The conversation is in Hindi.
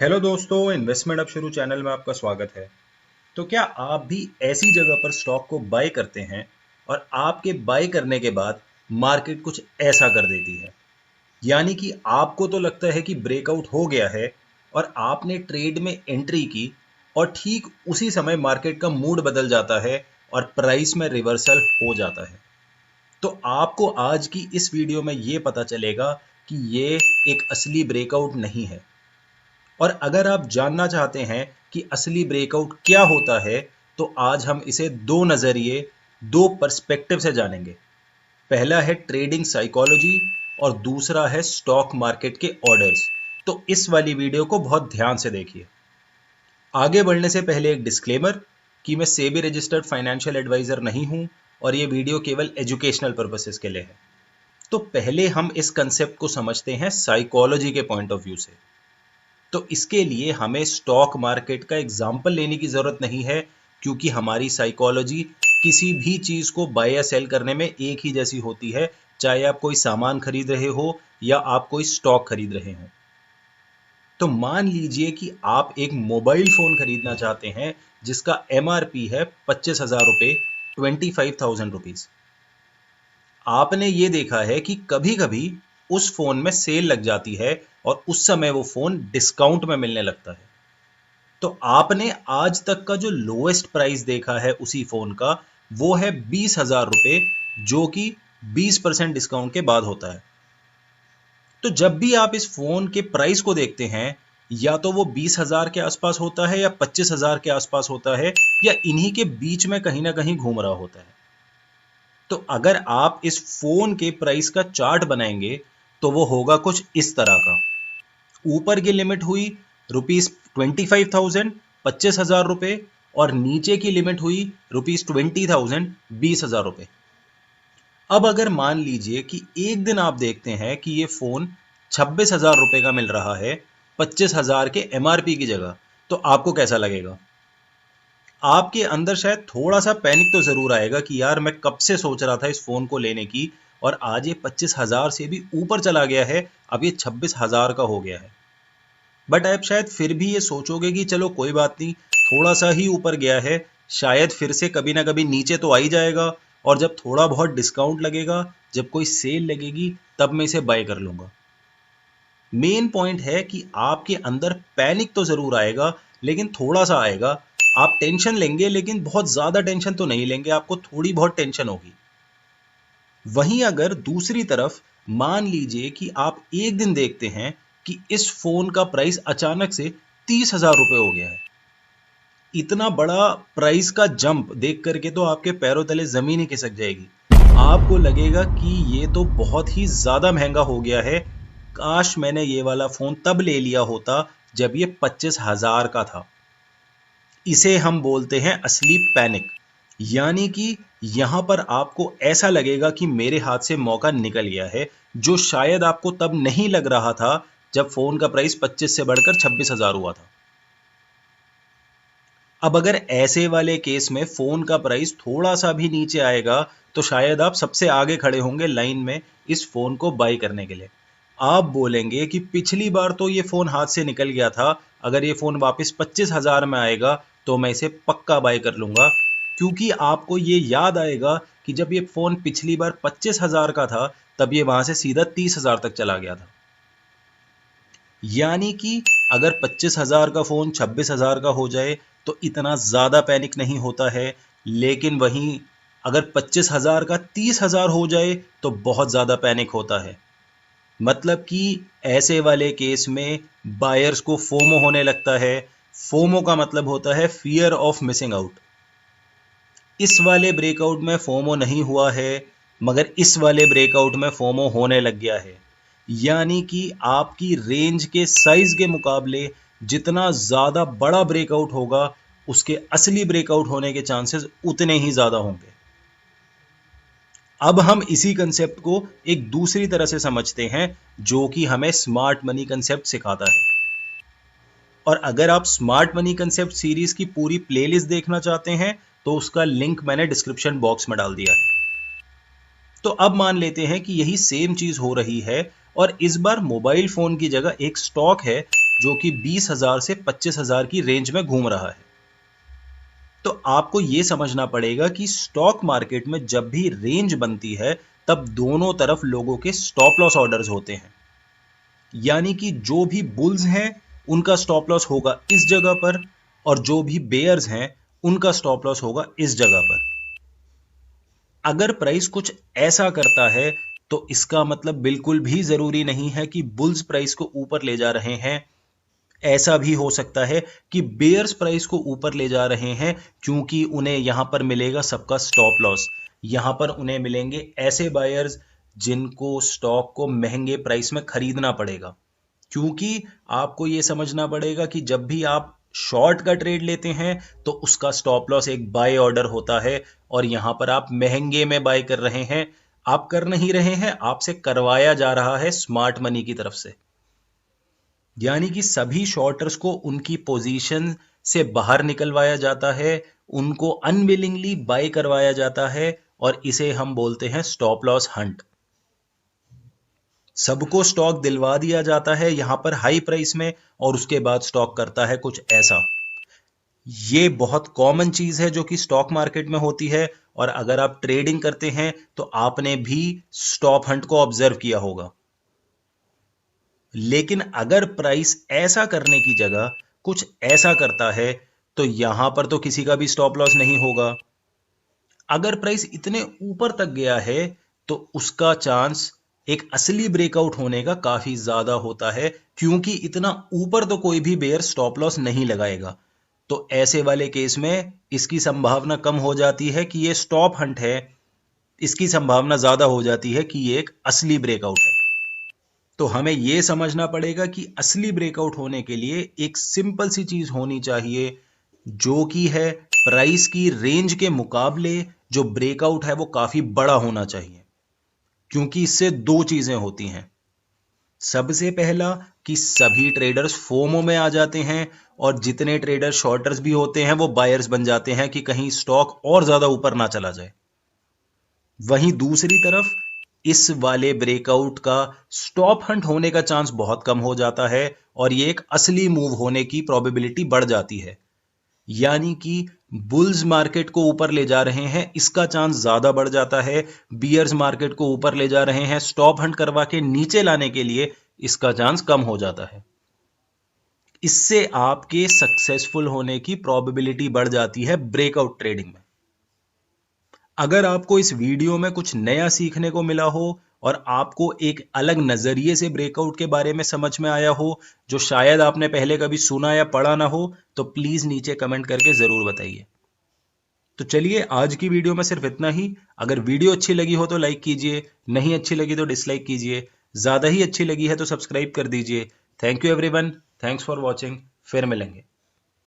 हेलो दोस्तों, इन्वेस्टमेंट अब शुरू चैनल में आपका स्वागत है। तो क्या आप भी ऐसी जगह पर स्टॉक को बाय करते हैं और आपके बाय करने के बाद मार्केट कुछ ऐसा कर देती है? यानी कि आपको तो लगता है कि ब्रेकआउट हो गया है और आपने ट्रेड में एंट्री की और ठीक उसी समय मार्केट का मूड बदल जाता है और प्राइस में रिवर्सल हो जाता है। तो आपको आज की इस वीडियो में ये पता चलेगा कि ये एक असली ब्रेकआउट नहीं है। और अगर आप जानना चाहते हैं कि असली ब्रेकआउट क्या होता है, तो आज हम इसे दो नजरिए, दो पर्सपेक्टिव से जानेंगे। पहला है ट्रेडिंग साइकोलॉजी और दूसरा है स्टॉक मार्केट के ऑर्डर्स। तो इस वाली वीडियो को बहुत ध्यान से देखिए। आगे बढ़ने से पहले एक डिस्क्लेमर कि मैं सेबी रजिस्टर्ड फाइनेंशियल एडवाइजर नहीं हूं और ये वीडियो केवल एजुकेशनल पर्पसेस के लिए है। तो पहले हम इस कंसेप्ट को समझते हैं साइकोलॉजी के पॉइंट ऑफ व्यू से। तो इसके लिए हमें स्टॉक मार्केट का एग्जाम्पल लेने की जरूरत नहीं है, क्योंकि हमारी साइकोलॉजी किसी भी चीज को बाय या सेल करने में एक ही जैसी होती है, चाहे आप कोई सामान खरीद रहे हो या आप कोई स्टॉक खरीद रहे हो। तो मान लीजिए कि आप एक मोबाइल फोन खरीदना चाहते हैं जिसका एमआरपी है 25,000 रुपये, 25,000 रुपीज। आपने ये देखा है कि कभी कभी उस फोन में सेल लग जाती है और उस समय वो फोन डिस्काउंट में मिलने लगता है। तो आपने आज तक का जो लोएस्ट प्राइस देखा है उसी फोन का, वो है 20,000 रुपये, जो कि 20% डिस्काउंट के बाद होता है। तो जब भी आप इस फोन के प्राइस को देखते हैं, या तो वो 20,000 के आसपास होता है या 25,000 के आसपास होता है, या इन्हीं के बीच में कहीं ना कहीं घूम रहा होता है। तो अगर आप इस फोन के प्राइस का चार्ट बनाएंगे तो वो होगा कुछ इस तरह का। ऊपर की लिमिट हुई ₹25,000, 25,000 रुपये, और नीचे की लिमिट हुई ₹20,000, 20,000 रुपये। अब अगर मान लीजिए कि एक दिन आप देखते हैं कि ये फोन 26,000 रुपये का मिल रहा है 25,000 के एमआरपी की जगह, तो आपको कैसा लगेगा? आपके अंदर शायद थोड़ा सा पैनिक तो जरूर आएगा कि यार, मैं कब से सोच रहा था इस फोन को लेने की और आज ये 25,000 से भी ऊपर चला गया है, अब ये 26,000 का हो गया है। बट आप शायद फिर भी ये सोचोगे कि चलो कोई बात नहीं, थोड़ा सा ही ऊपर गया है, शायद फिर से कभी ना कभी नीचे तो आ ही जाएगा, और जब थोड़ा बहुत डिस्काउंट लगेगा, जब कोई सेल लगेगी, तब मैं इसे बाय कर लूंगा। मेन पॉइंट है कि आपके अंदर पैनिक तो जरूर आएगा, लेकिन थोड़ा सा आएगा। आप टेंशन लेंगे, लेकिन बहुत ज्यादा टेंशन तो नहीं लेंगे, आपको थोड़ी बहुत टेंशन होगी। वहीं अगर दूसरी तरफ मान लीजिए कि आप एक दिन देखते हैं कि इस फोन का प्राइस अचानक से 30,000 रुपये हो गया है। इतना बड़ा प्राइस का जंप देख करके तो आपके पैरों तले जमीन ही खिसक जाएगी। आपको लगेगा कि ये तो बहुत ही ज्यादा महंगा हो गया है, काश मैंने ये वाला फोन तब ले लिया होता जब ये 25,000 का था। इसे हम बोलते हैं असली पैनिक। यानी कि यहां पर आपको ऐसा लगेगा कि मेरे हाथ से मौका निकल गया है, जो शायद आपको तब नहीं लग रहा था जब फोन का प्राइस 25 से बढ़कर 26,000 हुआ था। अब अगर ऐसे वाले केस में फोन का प्राइस थोड़ा सा भी नीचे आएगा, तो शायद आप सबसे आगे खड़े होंगे लाइन में इस फोन को बाई करने के लिए। आप बोलेंगे कि पिछली बार तो ये फोन हाथ से निकल गया था, अगर ये फोन वापस 25,000 में आएगा तो मैं इसे पक्का बाय कर लूंगा। क्योंकि आपको ये याद आएगा कि जब ये फोन पिछली बार 25,000 का था, तब ये वहां से सीधा 30,000 तक चला गया था। यानी कि अगर 25,000 का फोन 26,000 का हो जाए तो इतना ज्यादा पैनिक नहीं होता है, लेकिन वहीं अगर 25,000 का 30,000 हो जाए तो बहुत ज्यादा पैनिक होता है। मतलब कि ऐसे वाले केस में बायर्स को फोमो होने लगता है। फोमो का मतलब होता है फियर ऑफ मिसिंग आउट। इस वाले ब्रेकआउट में फोमो नहीं हुआ है, मगर इस वाले ब्रेकआउट में फोमो होने लग गया है। यानी कि आपकी रेंज के साइज के मुकाबले जितना ज्यादा बड़ा ब्रेकआउट होगा, उसके असली ब्रेकआउट होने के चांसेस उतने ही ज्यादा होंगे। अब हम इसी कंसेप्ट को एक दूसरी तरह से समझते हैं, जो कि हमें स्मार्ट मनी कंसेप्ट सिखाता है। और अगर आप स्मार्ट मनी कंसेप्ट सीरीज की पूरी प्लेलिस्ट देखना चाहते हैं, तो उसका लिंक मैंने डिस्क्रिप्शन बॉक्स में डाल दिया है। तो अब मान लेते हैं कि यही सेम चीज हो रही है, और इस बार मोबाइल फोन की जगह एक स्टॉक है जो कि 20,000 से 25,000 की रेंज में घूम रहा है। तो आपको यह समझना पड़ेगा कि स्टॉक मार्केट में जब भी रेंज बनती है तब दोनों तरफ लोगों के स्टॉप लॉस ऑर्डर्स होते हैं। यानी कि जो भी बुल्स हैं उनका स्टॉप लॉस होगा इस जगह पर, और जो भी बेयर्स हैं उनका स्टॉप लॉस होगा इस जगह पर। अगर प्राइस कुछ ऐसा करता है तो इसका मतलब बिल्कुल भी जरूरी नहीं है कि बुल्स प्राइस को ऊपर ले जा रहे हैं। ऐसा भी हो सकता है कि बेयर्स प्राइस को ऊपर ले जा रहे हैं, क्योंकि उन्हें यहां पर मिलेगा सबका स्टॉप लॉस। यहां पर उन्हें मिलेंगे ऐसे बायर्स जिनको स्टॉक को महंगे प्राइस में खरीदना पड़ेगा। क्योंकि आपको यह समझना पड़ेगा कि जब भी आप शॉर्ट का ट्रेड लेते हैं तो उसका स्टॉप लॉस एक बाय ऑर्डर होता है, और यहां पर आप महंगे में बाय कर रहे हैं। आप कर नहीं रहे हैं, आपसे करवाया जा रहा है स्मार्ट मनी की तरफ से। यानी कि सभी शॉर्टर्स को उनकी पोजीशन से बाहर निकलवाया जाता है, उनको अनविलिंगली बाय करवाया जाता है, और इसे हम बोलते हैं स्टॉप लॉस हंट। सबको स्टॉक दिलवा दिया जाता है यहां पर हाई प्राइस में, और उसके बाद स्टॉक करता है कुछ ऐसा। ये बहुत कॉमन चीज है जो कि स्टॉक मार्केट में होती है, और अगर आप ट्रेडिंग करते हैं तो आपने भी स्टॉप हंट को ऑब्जर्व किया होगा। लेकिन अगर प्राइस ऐसा करने की जगह कुछ ऐसा करता है तो यहां पर तो किसी का भी स्टॉप लॉस नहीं होगा। अगर प्राइस इतने ऊपर तक गया है तो उसका चांस एक असली ब्रेकआउट होने का काफी ज्यादा होता है, क्योंकि इतना ऊपर तो कोई भी बेयर स्टॉप लॉस नहीं लगाएगा। तो ऐसे वाले केस में इसकी संभावना कम हो जाती है कि ये स्टॉप हंट है, इसकी संभावना ज्यादा हो जाती है कि ये एक असली ब्रेकआउट है। तो हमें यह समझना पड़ेगा कि असली ब्रेकआउट होने के लिए एक सिंपल सी चीज होनी चाहिए, जो कि है प्राइस की रेंज के मुकाबले जो ब्रेकआउट है वो काफी बड़ा होना चाहिए। क्योंकि इससे दो चीजें होती हैं। सबसे पहला कि सभी ट्रेडर्स फोमो में आ जाते हैं, और जितने ट्रेडर शॉर्टर्स भी होते हैं वो बायर्स बन जाते हैं कि कहीं स्टॉक और ज्यादा ऊपर ना चला जाए। वहीं दूसरी तरफ इस वाले ब्रेकआउट का स्टॉप हंट होने का चांस बहुत कम हो जाता है, और ये एक असली मूव होने की प्रोबेबिलिटी बढ़ जाती है। यानी कि बुल्स मार्केट को ऊपर ले जा रहे हैं, इसका चांस ज्यादा बढ़ जाता है। बियर्स मार्केट को ऊपर ले जा रहे हैं स्टॉप हंट करवा के नीचे लाने के लिए, इसका चांस कम हो जाता है। इससे आपके सक्सेसफुल होने की प्रोबेबिलिटी बढ़ जाती है ब्रेकआउट ट्रेडिंग में। अगर आपको इस वीडियो में कुछ नया सीखने को मिला हो और आपको एक अलग नजरिए से ब्रेकआउट के बारे में समझ में आया हो, जो शायद आपने पहले कभी सुना या पढ़ा ना हो, तो प्लीज नीचे कमेंट करके जरूर बताइए। तो चलिए, आज की वीडियो में सिर्फ इतना ही। अगर वीडियो अच्छी लगी हो तो लाइक कीजिए, नहीं अच्छी लगी तो डिसलाइक कीजिए, ज्यादा ही अच्छी लगी है तो सब्सक्राइब कर दीजिए। Thank you everyone, thanks for watching. फिर मिलेंगे।